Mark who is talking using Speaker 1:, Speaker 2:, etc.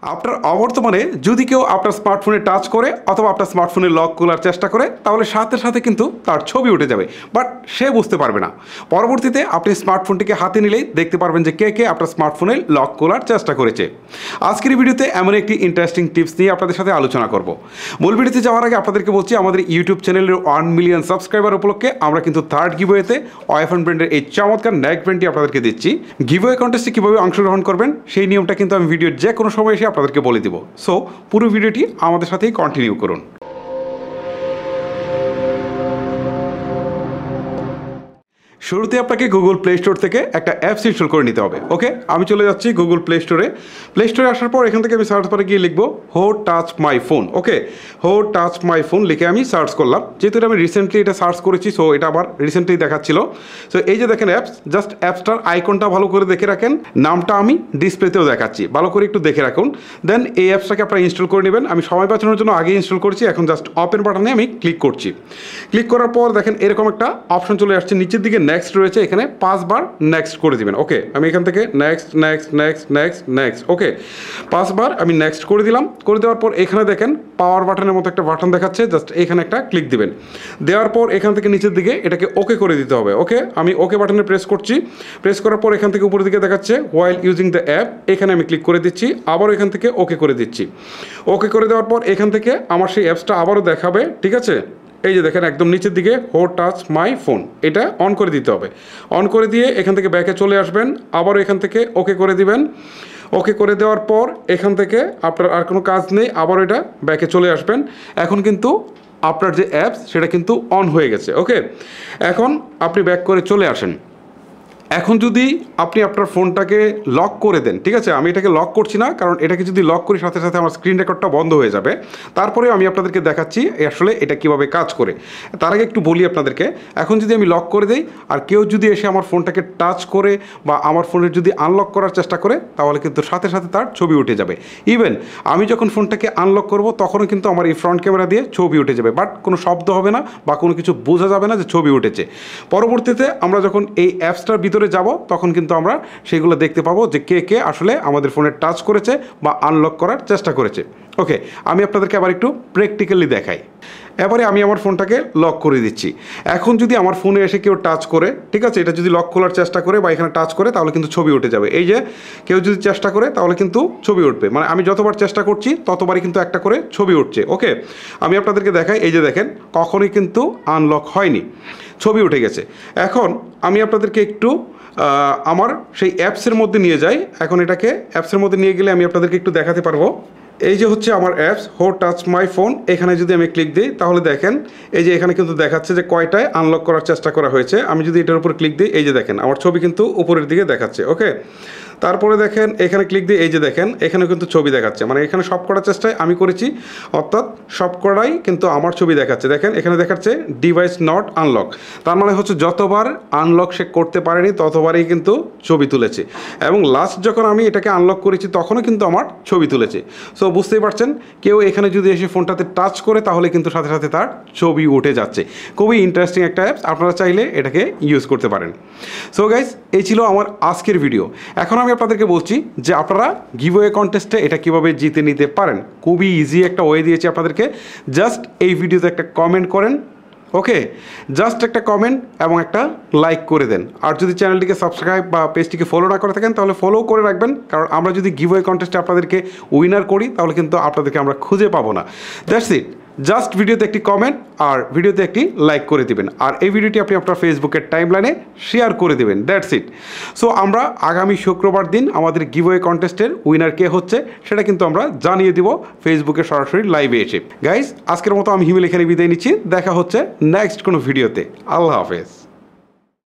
Speaker 1: আপনার অবর্তমানে যদি কেউ আপনার স্মার্টফোনে টাচ করে অথবা আপনার স্মার্টফোনে লক খোলার চেষ্টা করে তাহলে সাথে সাথে কিন্তু তার ছবি উঠে যাবে, বাট সে বুঝতে পারবে না। পরবর্তীতে আপনি স্মার্টফোনটিকে হাতে নিলেই দেখতে পারবেন যে কে কে আপনার স্মার্টফোনে লক খোলার চেষ্টা করেছে। আজকের ভিডিওতে এমন একটি ইন্টারেস্টিং টিপস নিয়ে আপনাদের সাথে আলোচনা করব। মূল ভিডিওতে যাওয়ার আগে আপনাদেরকে বলছি, আমাদের ইউটিউব চ্যানেলের 1 মিলিয়ন সাবস্ক্রাইবার উপলক্ষে আমরা কিন্তু থার্ড গিভওয়েতে ফ্রেন্ডের এই চমৎকার নেক ব্যান্ডটি আপনাদেরকে দিচ্ছি। গিভওয়ে কন্টেস্টে কীভাবে অংশগ্রহণ করবেন সেই নিয়মটা কিন্তু আমি ভিডিওর যে কোনো সময় এসে আপনাদেরকে বলে দিব। সো পুরো ভিডিওটি আমাদের সাথেই কন্টিনিউ করুন। শুরুতে আপনাকে গুগল প্লে স্টোর থেকে একটা অ্যাপস ইনস্টল করে নিতে হবে। ওকে, আমি চলে যাচ্ছি গুগল প্লে স্টোরে। প্লে স্টোরে আসার পর এখান থেকে আমি সার্চ বারে গিয়ে লিখবো হো টাচ মাই ফোন। ওকে, হো টাচ মাই ফোন লিখে আমি সার্চ করলাম। যেহেতু আমি রিসেন্টলি এটা সার্চ করেছি, সো এটা আবার রিসেন্টলি দেখাচ্ছিল। সো এই যে দেখেন অ্যাপস, জাস্ট অ্যাপসটার আইকনটা ভালো করে দেখে রাখেন, নামটা আমি ডিসপ্লেতেও দেখাচ্ছি, ভালো করে একটু দেখে রাখুন। দেন এই অ্যাপসটাকে আপনারা ইনস্টল করে নেবেন। আমি সময় বাঁচানোর জন্য আগে ইনস্টল করছি, এখন জাস্ট ওপেন বাটনে আমি ক্লিক করছি। ক্লিক করার পর দেখেন এরকম একটা অপশন চলে আসছে, নিচের দিকে নেক্সট রয়েছে, এখানে 5 বার নেক্সট করে দিবেন। ওকে, আমি এখান থেকে next next next next next okay 5 বার আমি নেক্সট করে দিলাম। করে দেওয়ার পর এখানে দেখেন পাওয়ার বাটনের মতো একটা বাটন দেখাচ্ছে, জাস্ট এখানে একটা ক্লিক দিবেন। দেওয়ার পর এখান থেকে নিচের দিকে এটাকে ওকে করে দিতে হবে। ওকে, আমি ওকে বাটনে প্রেস করছি। প্রেস করার পর এখান থেকে উপরের দিকে দেখাচ্ছে হোয়াইল ইউজিং দ্য অ্যাপ, এখানে আমি ক্লিক করে দিচ্ছি। আবারও এখান থেকে ওকে করে দিচ্ছি। ওকে করে দেওয়ার পর এখান থেকে আমার সেই অ্যাপসটা আবারও দেখাবে। ঠিক আছে, এই যে দেখেন একদম নিচের দিকে হো টাচ মাই ফোন, এটা অন করে দিতে হবে। অন করে দিয়ে এখান থেকে ব্যাকে চলে আসবেন, আবারও এখান থেকে ওকে করে দিবেন। ওকে করে দেওয়ার পর এখান থেকে আপনার আর কোনো কাজ নেই, আবারও এটা ব্যাকে চলে আসবেন। এখন কিন্তু আপনার যে অ্যাপস সেটা কিন্তু অন হয়ে গেছে। ওকে, এখন আপনি ব্যাক করে চলে আসেন। এখন যদি আপনি আপনার ফোনটাকে লক করে দেন, ঠিক আছে, আমি এটাকে লক করছি না, কারণ এটাকে যদি লক করি সাথে সাথে আমার স্ক্রিন রেকর্ডটা বন্ধ হয়ে যাবে। তারপরে আমি আপনাদেরকে দেখাচ্ছি আসলে এটা কিভাবে কাজ করে। তার আগে একটু বলি আপনাদেরকে, এখন যদি আমি লক করে দেই আর কেউ যদি এসে আমার ফোনটাকে টাচ করে বা আমার ফোনের যদি আনলক করার চেষ্টা করে তাহলে কিন্তু সাথে সাথে তার ছবি উঠে যাবে। ইভেন আমি যখন ফোনটাকে আনলক করব তখনও কিন্তু আমার এই ফ্রন্ট ক্যামেরা দিয়ে ছবি উঠে যাবে, বাট কোনো শব্দ হবে না বা কোনো কিছু বোঝা যাবে না যে ছবি উঠেছে। পরবর্তীতে আমরা যখন এই অ্যাপসটার ভিতরে যাব তখন কিন্তু আমরা সেগুলো দেখতে পাবো যে কে কে আসলে আমাদের ফোনে টাচ করেছে বা আনলক করার চেষ্টা করেছে। ওকে, আমি আপনাদেরকে আবার একটু প্র্যাকটিক্যালি দেখাই। এবারে আমি আমার ফোনটাকে লক করে দিচ্ছি। এখন যদি আমার ফোনে এসে কেউ টাচ করে, ঠিক আছে, এটা যদি লক খোলার চেষ্টা করে বা এখানে টাচ করে তাহলে কিন্তু ছবি উঠে যাবে। এই যে কেউ যদি চেষ্টা করে তাহলে কিন্তু ছবি উঠবে, মানে আমি যতবার চেষ্টা করছি ততবারই কিন্তু একটা করে ছবি উঠছে। ওকে, আমি আপনাদেরকে দেখাই, এই যে দেখেন কখনোই কিন্তু আনলক হয়নি, ছবি উঠে গেছে। এখন আমি আপনাদেরকে একটু আমার সেই অ্যাপসের মধ্যে নিয়ে যাই। এখন এটাকে অ্যাপসের মধ্যে নিয়ে গেলে আমি আপনাদেরকে একটু দেখাতে পারবো। এই যে হচ্ছে আমার অ্যাপস হো টাচ মাই ফোন, এখানে যদি আমি ক্লিক দিই তাহলে দেখেন এই যে এখানে কিন্তু দেখাচ্ছে যে কয়টায় আনলক করার চেষ্টা করা হয়েছে। আমি যদি এটার উপর ক্লিক দিই এই যে দেখেন আমার ছবি কিন্তু উপরের দিকে দেখাচ্ছে। ওকে, তারপরে দেখেন এখানে ক্লিক দিয়ে এই যে দেখেন এখানে কিন্তু ছবি দেখাচ্ছে, মানে এখানে সব করার চেষ্টায় আমি করেছি, অর্থাৎ সব করাই কিন্তু আমার ছবি দেখাচ্ছে। দেখেন এখানে দেখাচ্ছে ডিভাইস নট আনলক, তার মানে হচ্ছে যতবার আনলক সে করতে পারেনি ততবারই কিন্তু ছবি তুলেছে, এবং লাস্ট যখন আমি এটাকে আনলক করেছি তখনও কিন্তু আমার ছবি তুলেছে। সো বুঝতেই পারছেন, কেউ এখানে যদি এসে ফোনটাতে টাচ করে তাহলে কিন্তু সাথে সাথে তার ছবি উঠে যাচ্ছে। খুবই ইন্টারেস্টিং একটা অ্যাপস, আপনারা চাইলে এটাকে ইউজ করতে পারেন। সো গাইস, এই ছিল আমার আজকের ভিডিও। এখন আমি আপনাদেরকে বলছি যে আপনারা গিভওয়ে কন্টেস্টে এটা কিভাবে জিতে নিতে পারেন। খুবই ইজি একটা ওয়ে দিয়েছি আপনাদেরকে, জাস্ট এই ভিডিওতে একটা কমেন্ট করেন। ওকে, জাস্ট একটা কমেন্ট এবং একটা লাইক করে দেন। আর যদি চ্যানেলটিকে সাবস্ক্রাইব বা পেজটিকে ফলো না করে থাকেন তাহলে ফলো করে রাখবেন, কারণ আমরা যদি গিভওয়ে কন্টেস্টে আপনাদেরকে উইনার করি তাহলে কিন্তু আপনাদেরকে আমরা খুঁজে পাবো না। দ্যাটস ইট, জাস্ট ভিডিওতে একটি কমেন্ট আর ভিডিওতে একটি লাইক করে দিবেন, আর এই ভিডিওটি আপনি আপনার ফেসবুকের টাইমলাইনে শেয়ার করে দেবেন। That's it. সো আমরা আগামী শুক্রবার দিন আমাদের গিভওয়ে কন্টেস্টের উইনার কে হচ্ছে সেটা কিন্তু আমরা জানিয়ে দিব ফেসবুকে সরাসরি লাইভে এসে। গাইস, আজকের মতো আমি হিমেল এখানে বিদায় নিচ্ছি, দেখা হচ্ছে নেক্সট কোনো ভিডিওতে। আল্লাহ হাফেজ।